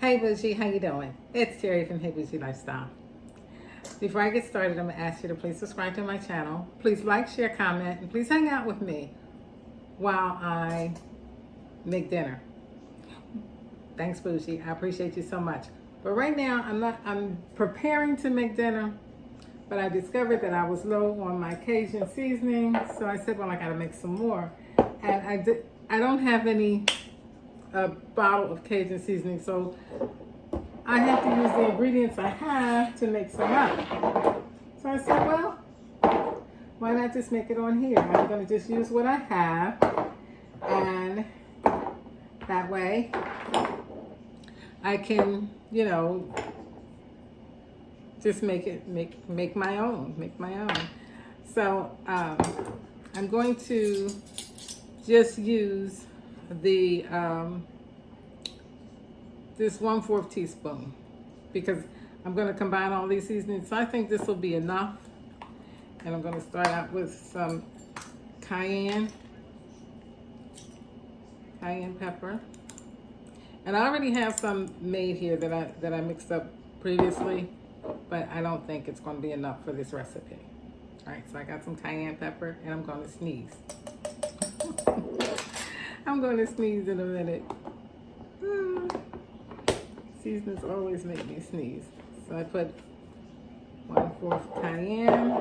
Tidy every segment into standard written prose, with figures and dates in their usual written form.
Hey Bougie, how you doing? It's Terry from Hey Bougie Lifestyle. Before I get started, I'm going to ask you to please subscribe to my channel. Please like, share, comment, and please hang out with me while I make dinner. Thanks, Bougie. I appreciate you so much. But right now, I'm preparing to make dinner, but I discovered that I was low on my Cajun seasoning, so I said, well, I got to make some more. And I don't have any bottle of Cajun seasoning, so I have to use the ingredients I have to make some up. So I said, well, why not just make it on here? I'm going to just use what I have, and that way I can, just make my own. So I'm going to just use the this 1/4 teaspoon because I'm going to combine all these seasonings. So I think this will be enough. And I'm going to start out with some cayenne pepper. And I already have some made here that I mixed up previously, but I don't think it's going to be enough for this recipe. All right, so I got some cayenne pepper, and I'm going to sneeze. I'm going to sneeze in a minute. Seasonings always make me sneeze. So I put 1/4 cayenne.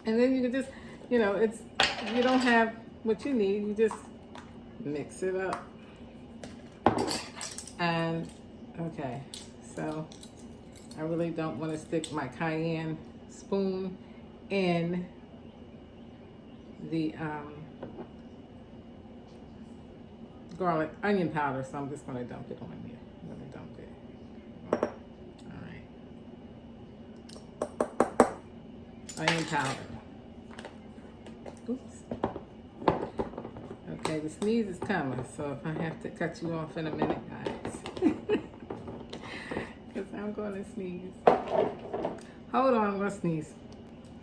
And then you can just, if you don't have what you need, you just mix it up. And, okay, so I really don't want to stick my cayenne spoon in the garlic onion powder, so I'm just going to dump it on here. I'm going to dump it. All right. Onion powder. Oops. Okay, the sneeze is coming, so if I have to cut you off in a minute, guys. Because I'm going to sneeze. Hold on, I'm going to sneeze.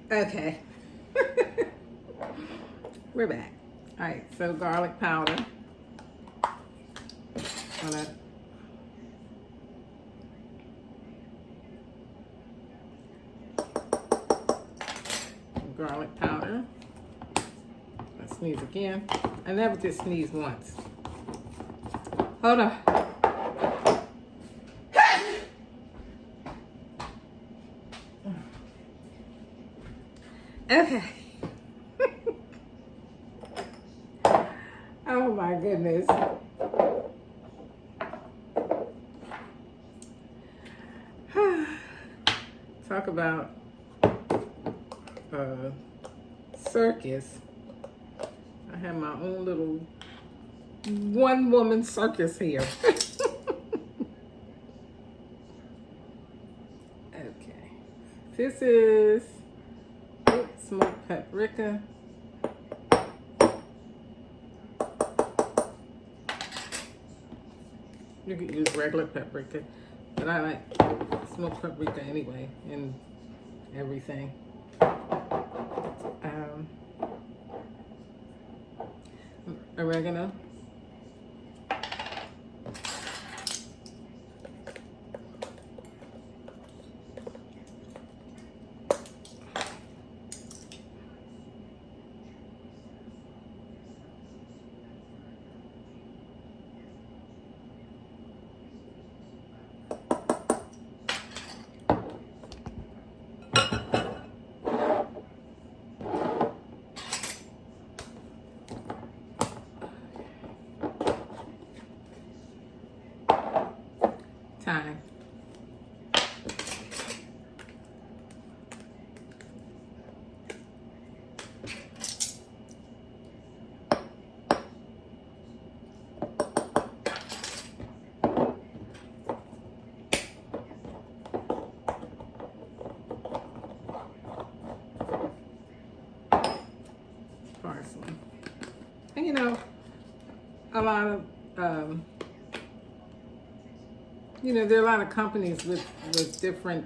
Okay. We're back. All right, so garlic powder. Garlic powder. I sneeze again. I never just sneeze once. Hold on. Okay. Oh my goodness. Talk about circus. I have my own little one-woman circus here. Okay. This is smoked paprika. You can use regular paprika, but I like smoked paprika anyway in everything. Oregano. Thyme. Parsley. And a lot of there are a lot of companies with different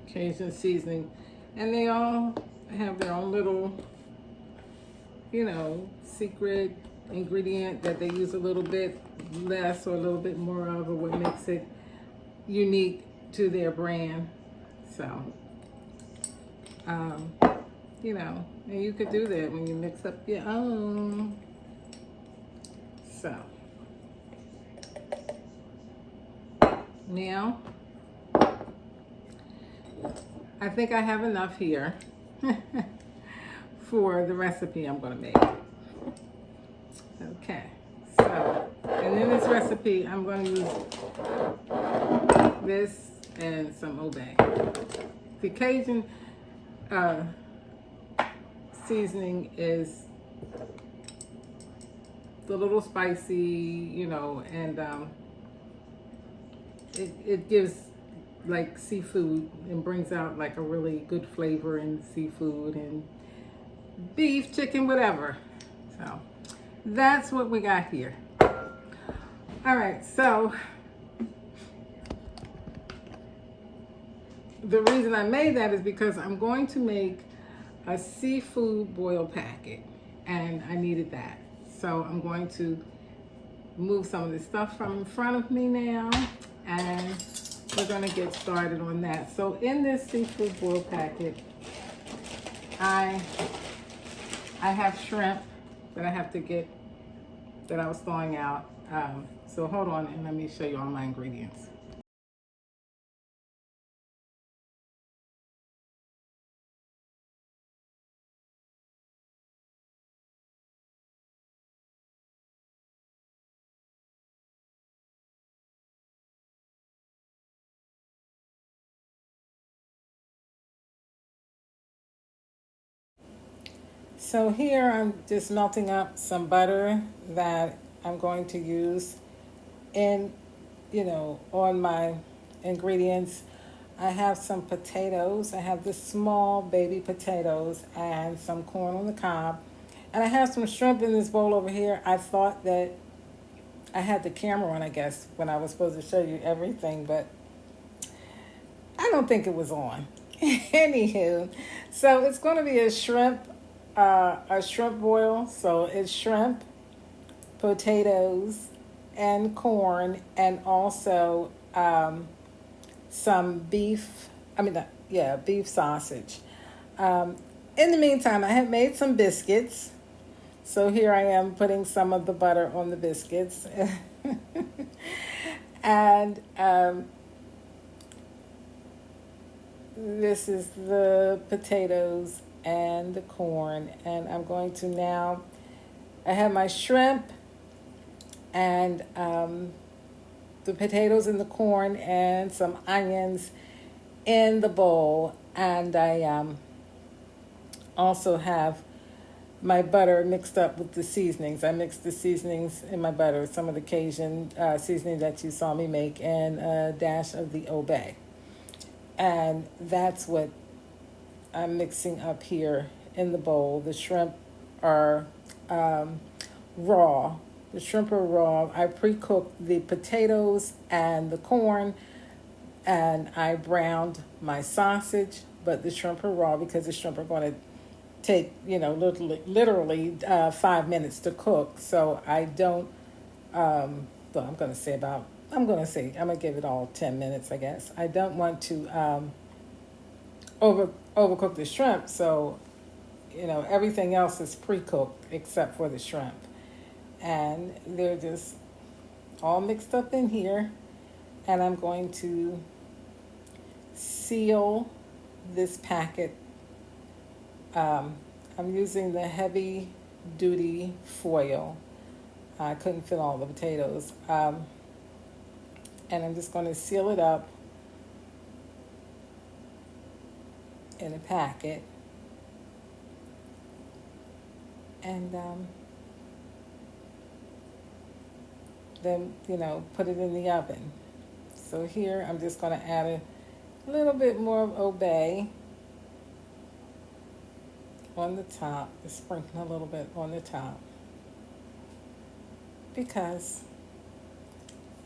Cajun seasoning, and they all have their own little secret ingredient that they use a little bit less or a little bit more of, or what makes it unique to their brand. So, um, and you could do that when you mix up your own. So, now, I think I have enough here for the recipe I'm going to make. Okay, so, and in this recipe, I'm going to use this and some obay. The Cajun seasoning is a little spicy, and it gives like seafood and brings out like a really good flavor in seafood and beef, chicken, whatever. So that's what we got here. All right, so the reason I made that is because I'm going to make a seafood boil packet, and I needed that. So I'm going to move some of the stuff from in front of me now, and we're going to get started on that. So in this seafood boil packet, I have shrimp that I have to get, that I was thawing out. So hold on and let me show you all my ingredients. So here I'm just melting up some butter that I'm going to use in, on my ingredients. I have some potatoes. I have the small baby potatoes and some corn on the cob. And I have some shrimp in this bowl over here. I thought that I had the camera on, I guess, when I was supposed to show you everything, but I don't think it was on. Anywho, so it's going to be a shrimp boil. So it's shrimp, potatoes, and corn, and also some beef. Beef sausage. In the meantime, I have made some biscuits. So here I am putting some of the butter on the biscuits. And this is the potatoes and the corn. And I'm going to now, I have my shrimp and the potatoes and the corn and some onions in the bowl. And I also have my butter mixed up with the seasonings. I mixed the seasonings in my butter, some of the Cajun seasoning that you saw me make, and a dash of the obay. And that's what I'm mixing up here in the bowl. The shrimp are raw. The shrimp are raw. I pre-cooked the potatoes and the corn, and I browned my sausage, but the shrimp are raw because the shrimp are going to take, literally 5 minutes to cook. So I don't, I'm going to give it all 10 minutes, I guess. I don't want to overcook the shrimp. So, everything else is pre-cooked except for the shrimp. And they're just all mixed up in here. And I'm going to seal this packet. I'm using the heavy duty foil. I couldn't fit all the potatoes. And I'm just going to seal it up in a packet. And then, put it in the oven. So here I'm just going to add a little bit more of obay on the top, just sprinkle a little bit on the top because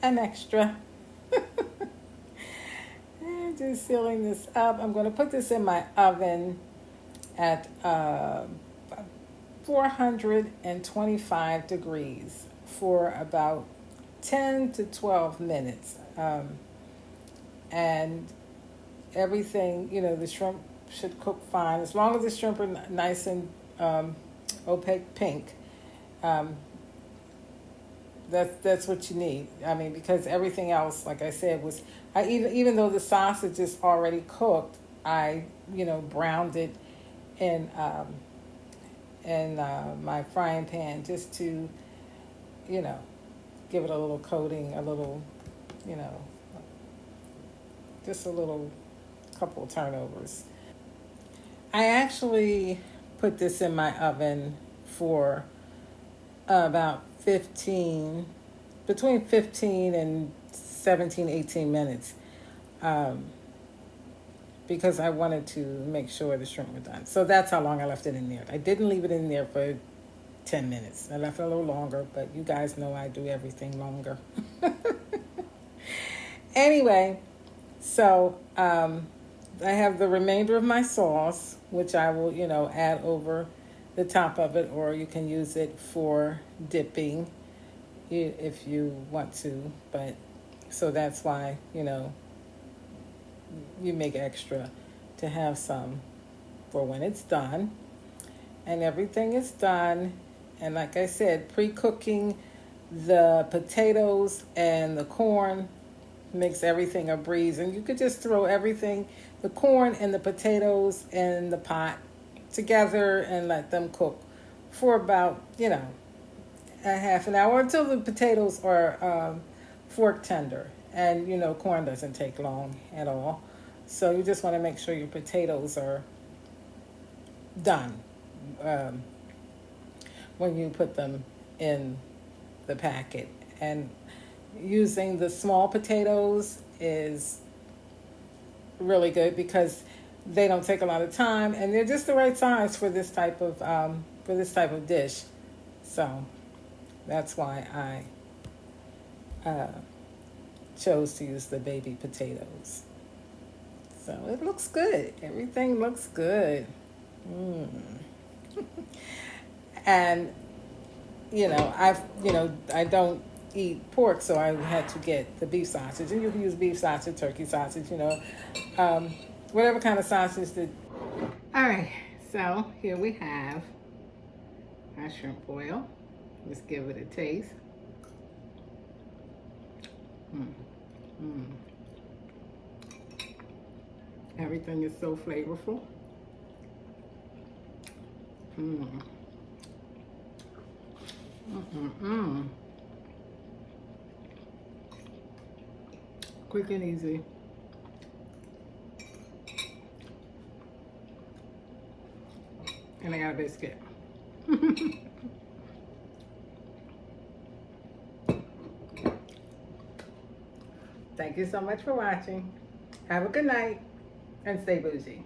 I'm extra. And just sealing this up. I'm going to put this in my oven at 425 degrees for about 10 to 12 minutes. And everything, the shrimp should cook fine. As long as the shrimp are nice and opaque pink, that's what you need. I mean, because everything else, like I said, even though the sausage is already cooked, I browned it in my frying pan just to give it a little coating, a little just a little couple of turnovers. I actually put this in my oven for about between 15 and 17, 18 minutes, because I wanted to make sure the shrimp were done. So that's how long I left it in there. I didn't leave it in there for 10 minutes. I left it a little longer, but you guys know I do everything longer. Anyway, so I have the remainder of my sauce, which I will, add over the top of it, or you can use it for dipping if you want to. But so that's why, you make extra to have some for when it's done. And everything is done. And like I said, pre-cooking the potatoes and the corn makes everything a breeze. And you could just throw everything, the corn and the potatoes in the pot together and let them cook for about, a half an hour until the potatoes are fork tender. And, corn doesn't take long at all. So you just want to make sure your potatoes are done when you put them in the packet. And using the small potatoes is really good because they don't take a lot of time and they're just the right size for this type of dish. So that's why I chose to use the baby potatoes. So it looks good. Everything looks good. And I don't eat pork, so I had to get the beef sausage. And you can use beef sausage, turkey sausage, whatever kind of sausage that. All right, so here we have our shrimp boil. Let's give it a taste. Everything is so flavorful. Quick and easy. And I got a biscuit. Thank you so much for watching. Have a good night and stay bougie.